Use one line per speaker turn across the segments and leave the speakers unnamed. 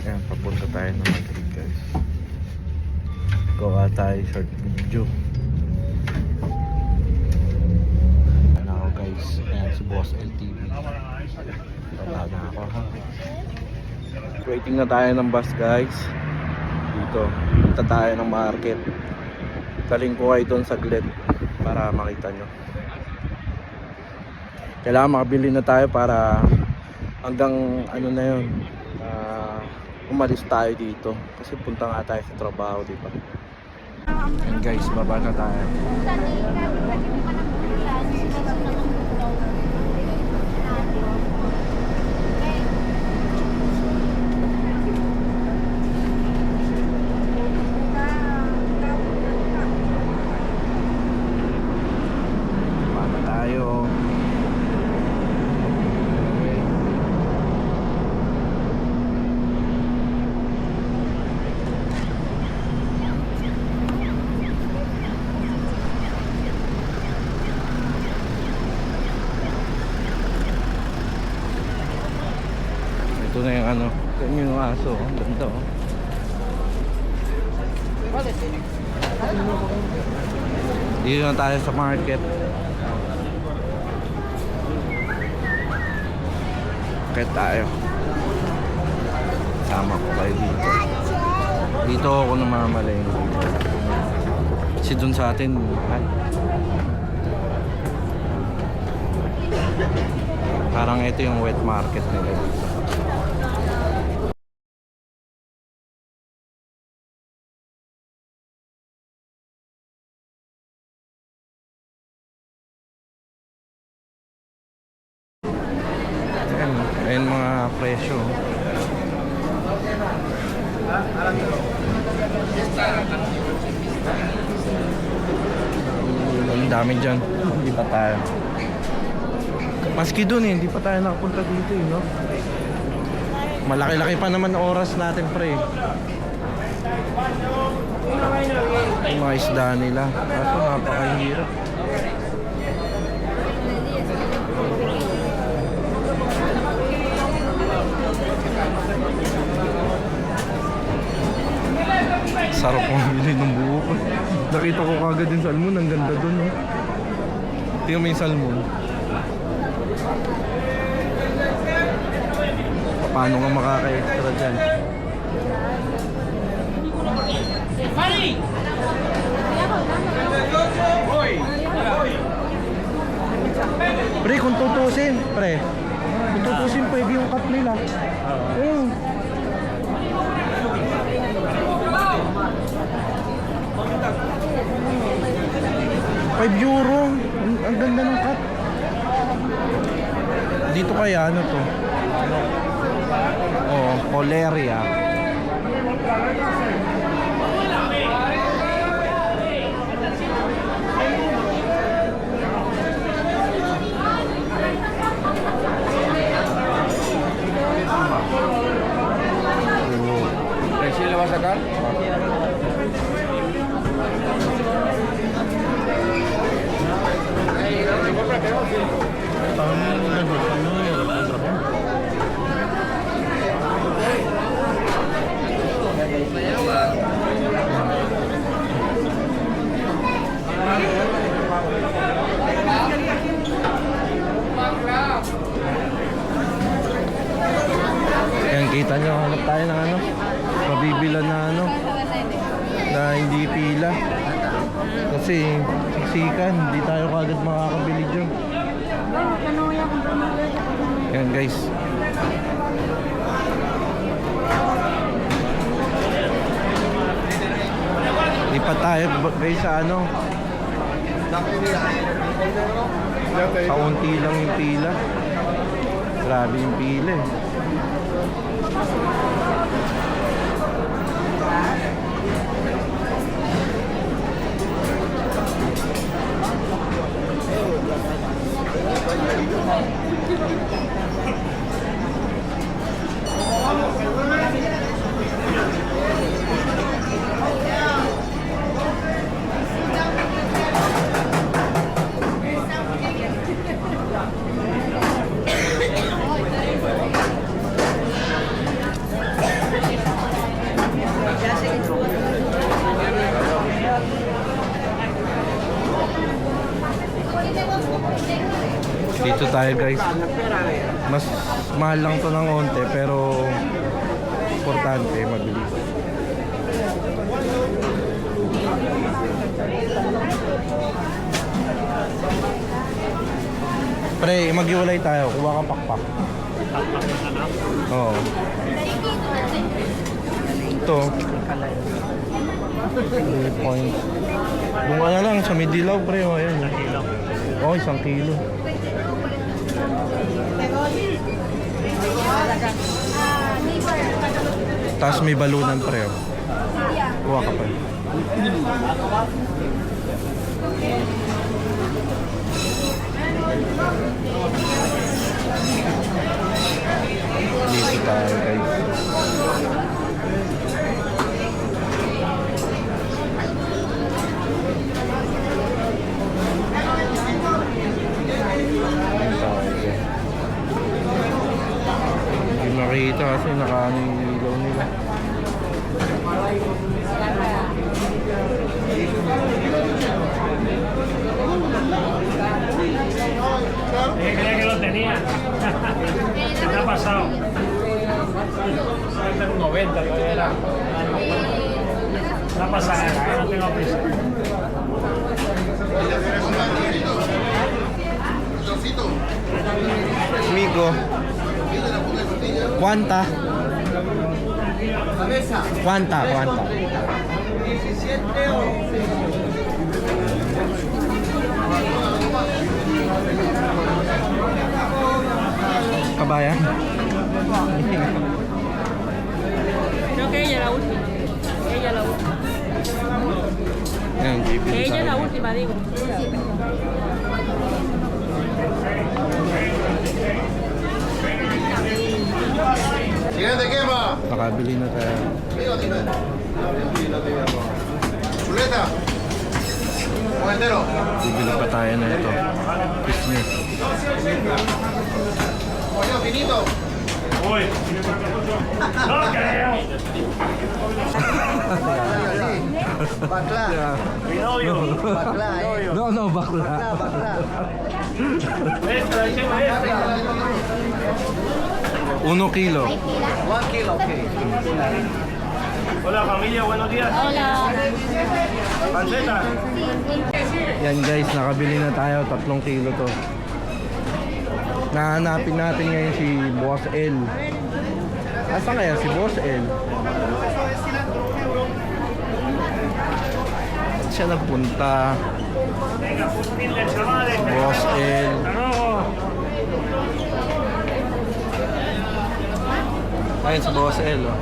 Ayan, papunta tayo ng Madrid guys. Gawa tayo short video. Ayan ako guys. Ayan si Boss LTV. Wala na ako ha. Waiting na tayo ng bus guys. Dito, punta tayo ng market. Taling ko kayo doon saglit para makita nyo. Kailangan makabili na tayo para hanggang ano na yun, umalis tayo dito kasi punta nga tayo sa trabaho, diba? And guys, baba na tayo. Baba na tayo. Ito na yung ano, ito yung aso, ang ganda oh. Dito na tayo sa market. Market tayo. Sama ko kayo dito. Dito ako namamalay. Kasi dun sa atin, parang ito yung wet market nila dito. Ayan mga presyo. Ang dami dyan. Hindi pa tayo. Maski dun eh, hindi pa tayo nakapunta dito eh, no? Malaki-laki pa naman oras natin pre. Yung mga isda nila. Kaso napakahirap. Sarap kong bilhin ng buo. Nakita ko kagad yung salmon, ang ganda dun eh. Tingnan mo yung salmon. Paano ka makaka-extra dyan? Pre, kung tutusin, pre, kung tutusin pwede yung cut nila. €5. Ang ganda ng cut. Dito kaya ano to? Oh, Coleria.
¿Recién lo va a sacar?
Ayan, kita nyo, hanap tayo ng ano, mabibilan na ano, na hindi pila. Kasi siksikan, hindi tayo kagad makakabili dyan. Ayan guys. Lipat tayo guys sa ano, kaunti lang yung pila. Grabe yung pila eh. Dito tayo guys. Mas mahal lang to ng onte pero importante, mabilis. Pre, maghiwalay tayo. Kuha ka pakpak. Oo. Ito. 3 point. Kung ano lang, sa Midilaw, pre. O, ayan. Oo, 1 kilo. Tapos may balunan, pre. O. Kuha ka, pre. Dito tayo guys. Hindi makita kasi nakaano yung ilaw nila.
Creía que lo tenía. ¿Qué te ha pasado? Tengo 90, yo era. No pasa nada, no tengo prisa.
Migo. Cuanta. Cuanta. Kabayan.
Creo que ella es la última. Ella es la última.
Ayan, JP
Que ella es
tayo.
la última, digo.
Siguiente quema.
Nakabili na tayo.
Dime. Chuleta. Un entero.
Bibili pa tayo na ito. Business.
Pollo finito.
Uy. No creo.
Bakla.
Mi novio.
Bakla,
No, bakla.
Bakla.
Extra, écheme extra.
1 kilo.
1 kilo, okay.
Hola familia, buenos días.
Hola.
Panceta.
Yan guys, nakabili na tayo. 3 kilo to. Nahanapin natin ngayon si Boss L. Asa kaya si Boss L? Saan siya nagpunta? Boss L. Ayun si Boss L. Oh.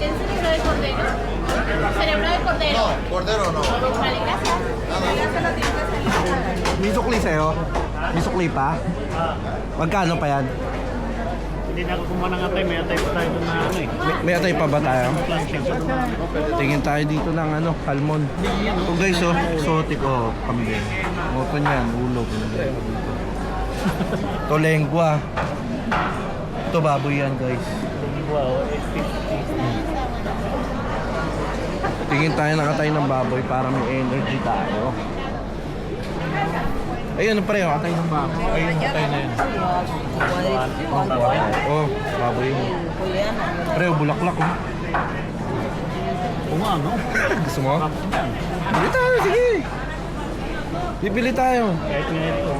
Cerebro de cordero. Cerebro de cordero.
No, cordero no.
Vale, gracias.
May sukli sa'yo? May sukli pa? Magkano pa yan?
Hindi na ako kumuha ng atay, may atay pa tayo doon na ano eh.
May atay pa ba tayo? Tingin tayo dito ng ano, salmon. Oh guys, oh, exotic oh, kambing. Moto niyan, ulog. Ito lengua. Ito baboy yan guys.
Wow,
Tingin tayo nakatay ng baboy para may energy tayo. Ayun, pareho, atay ng baboy.
ayun, atay na yun.
Oh, baboy yun. Pareho, bulaklak oh.
Kung ano?
Gusto mo? Bili tayo, sige. Bibili tayo.
Kahit nga ito.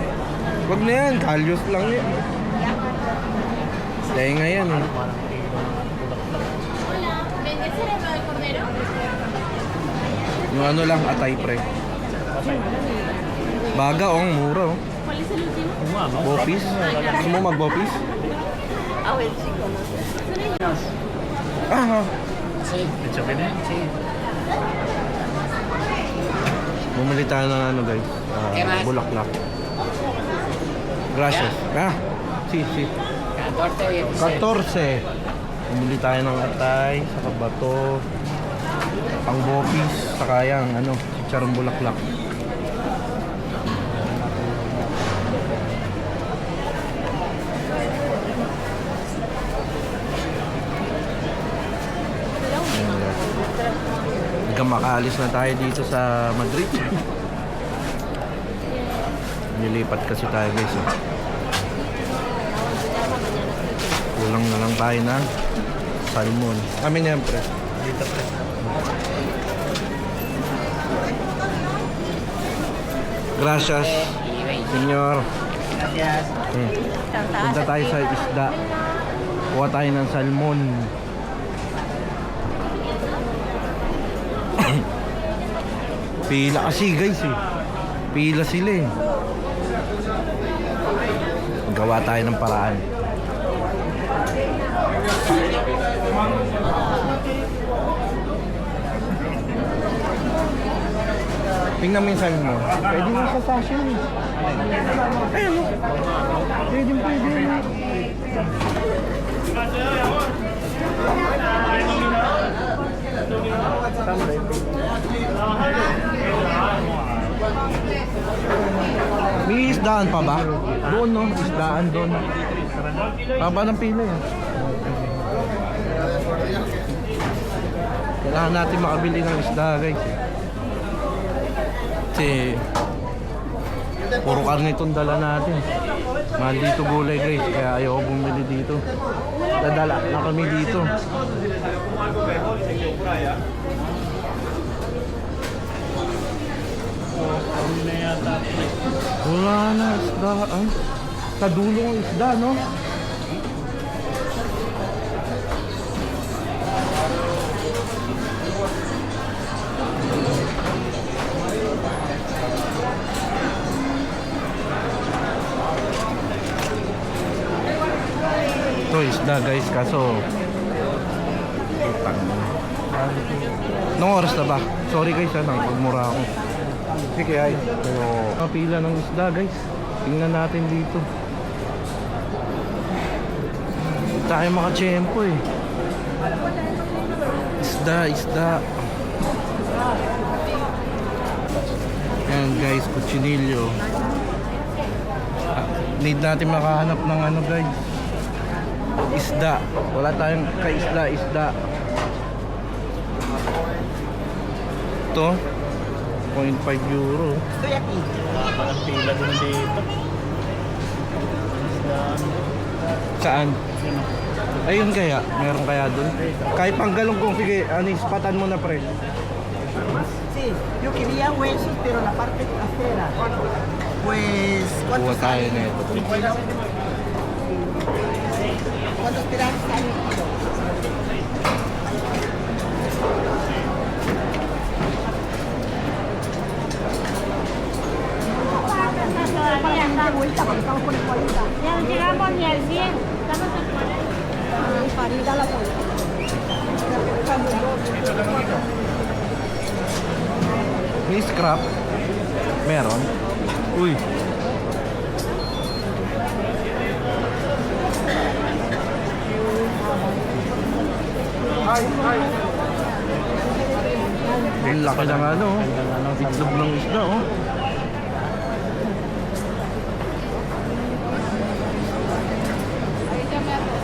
Wag na yan, kalyos lang yan. Dahil nga yan eh.
Parang kilo ng bulaklak.
Hola. ¿Vende cerebro de cordero?
Yung ano lang, atay pre. Baga oh, ang mura oh.
¿Cuál es el último?
Kung ano?
Bopis. Gusto mo mag-bopis?
Ah, bueno, sí,
Ah, ha.
Ito ka na yun.
Bumili tayo ng ano guys. Bulaklak. Gracias. Ah, si. 14. Bumili tayo ng atay, saka bato, pang bopis, saka yung ano, chicharong bulaklak. makaalis na tayo dito sa Madrid. Nilipat kasi tayo guys. Kulang na lang tayo na salmon. Amin yan pre. Dito pre. Gracias, senyor.
Gracias.
Punta tayo sa isda. Kuha tayo ng salmon. Pila kasi guys eh. Pila sila eh. Gawa tayo ng paraan. Tingnan mo yung salmon. Pwede na sa sachet eh. Ayun o. Pwede. May isdaan pa ba? Doon no, isdaan doon. Haba ng pila eh. Kailangan natin makabili ng isda guys. Kasi puro karne itong dala natin. Mahal dito gulay guys, kaya ayaw bumili dito. Dadala na kami dito. Wala na isda. Ay, sa dulo ang isda no? Ito isda guys, kaso nung oras na ba? Sorry guys, pagmura ako. Sige ay, pero kapila ng isda guys. Tingnan natin dito. Tayo makachempo eh. Isda. Ayan guys, kutsinilyo. Need natin makahanap ng ano guys, isda. Wala tayong isda. Ito 0.5 euro.
Parang pila din dito.
Saan? Ayun kaya, meron kaya dun. Kahit panggalong kung sige, ispatan mo na pre.
Sí, yo quería huesos, pero la parte trasera. Pues,
Kuha
¿cuántos
tayo
salen?
na ito.
¿Cuántos gramos salen el kilo?
Todavía
Da vuelta, porque estamos por el 40.
ya no llegamos ni al 100. Estamos al 40.
Para ir a la vuelta.
May scrap? Meron? Uy. Ang laki ng ano, itlog ng isda oh.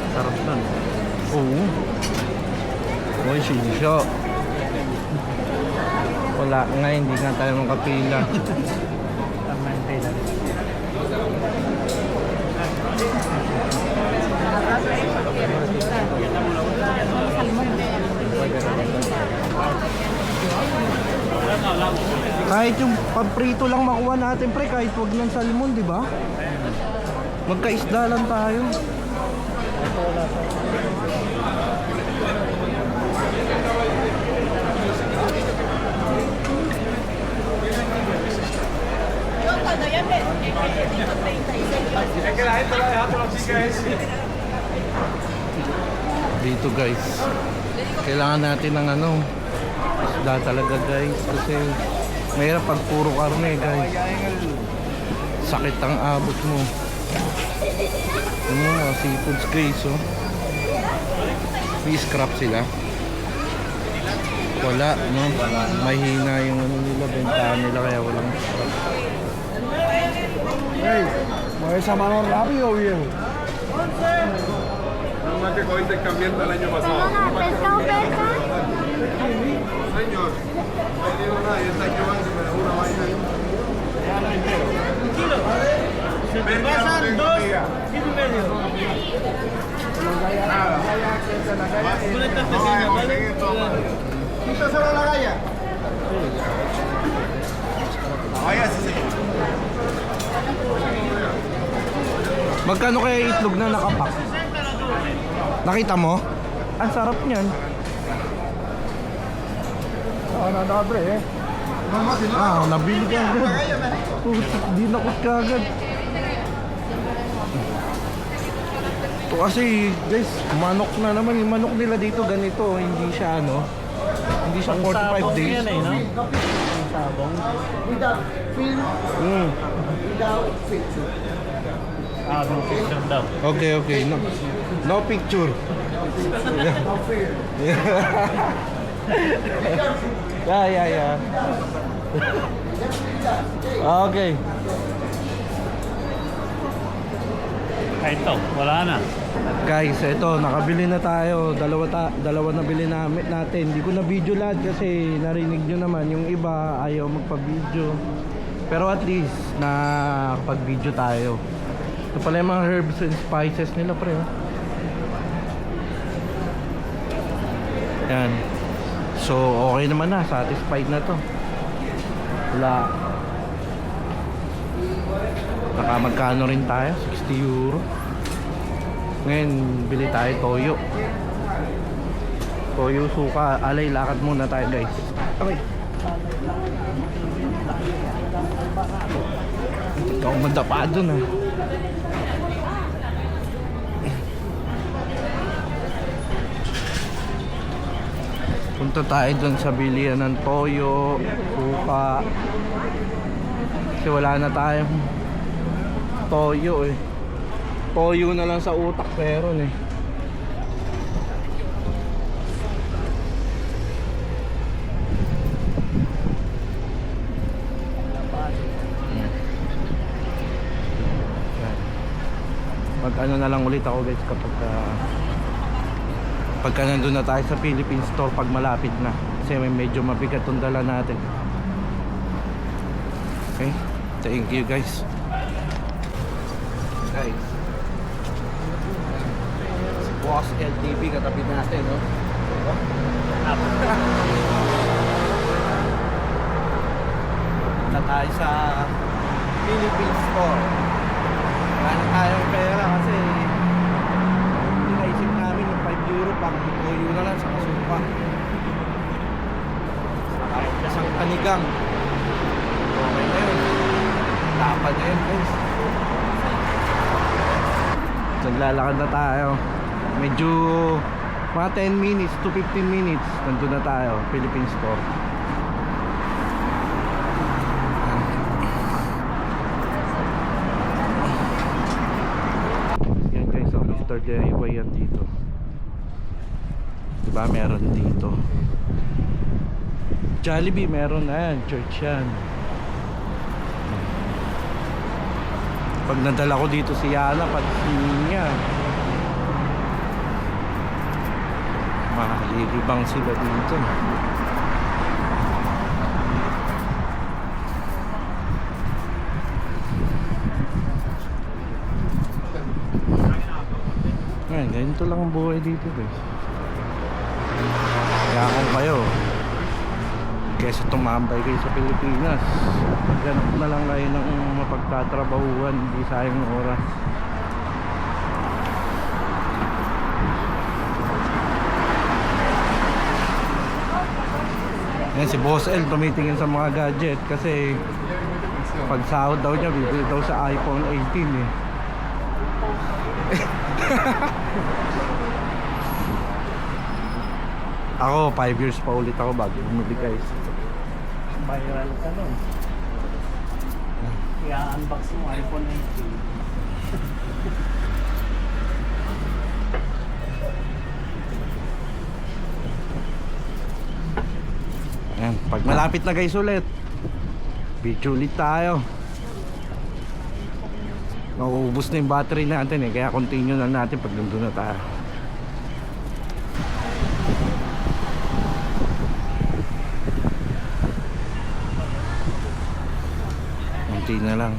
Sarap nun. Oo. Uy, sinisyo. Wala nga, hindi nga tayo makapila. Kahit yung pagprito lang makuha natin pre, kahit wag ng salmon, di ba? Magkaisda lang tayo. Dito guys, kailangan natin ng ano, isda talaga guys, kasi mahirap pag puro karne guys. Sakit ang abot mo. Ano mga seafoods guys oh. May scrap sila. Wala no, mahina yung ano nila, bentahan nila, kaya walang scrap.
Hey, ¿mueves esa mano rápido, viejo?
Nada más que con intercambiando el año pasado.
Perdona, pescado pesa.
Pasan dos, kilo y medio. Boletas pequeñas, ¿vale?
Quítaselo a la galla.
Magkano kaya itlog na nakapak? Nakita mo? Ang sarap niyan.
Nadabre eh.
Nabili ka agad. Di nakot ka agad. Ito kasi guys, manok na naman. Yung manok nila dito ganito. Hindi siya hindi siya 45 days.
Yan eh, no? Sabong.
Without film, without picture.
Ah, no picture daw.
Okay. No picture.
No fear.
Yeah. Okay.
Ito, wala na.
Guys, ito nakabili na tayo. Dalawa na bili natin. Hindi ko na video lahat kasi narinig nyo naman yung iba ayaw magpa-video. Pero at least nakapag-video tayo. Ito pala yung mga herbs and spices nila, pre. Yan. So, okay naman na. Satisfied na to. Wala. Baka magkano rin tayo? 60 euro. Ngayon, bili tayo toyo. Toyo, suka. Alay, lakad muna tayo, guys. Okay. Ikaw madapa dun, ah. Punta tayo dun sa bilihan ng toyo, suka. Kasi wala na tayong toyo eh. Toyo na lang sa utak meron eh. Mag ano na lang ulit ako guys kapag pagka nandun na tayo sa Philippine Store pag malapit na kasi may medyo mabigat yung dala natin. Okay, thank you guys. Si Boss LTV katabi natin, no? Punta tayo sa Philippine Store. Wala na tayong pera kasi naisip namin yung 5 euro pang toyo na lang sa kasupa. Kahit isang panigang. Okay na yun. Lapan na yun guys. Naglalakad na tayo. Medyo mga 10 minutes to 15 minutes nandun na tayo, Philippine Store. Yan guys, so Mr. DIY yan dito. Diba meron dito Jollibee, meron na yan. Church yan. Pag nadala ko dito si Yana, pati si Ninya, malilibang sila dito. Ngayon, ganito lang ang buhay dito guys. Kaya kung kayo kesa tumambay kayo sa Pilipinas, ganap na lang kayo ng mapagtatrabahuan, hindi sayang oras. Yan si Boss L tumitingin sa mga gadget kasi pag sahod daw niya bibili daw sa iPhone 18 eh. Ako 5 years pa ulit ako bago bumili guys.
Viral ka nun. I-unbox mo iPhone 18.
Ayan, pag malapit na guys ulit, video ulit tayo. Nauubos na yung battery natin eh, kaya continue na natin pag nandun na tayo. na lang.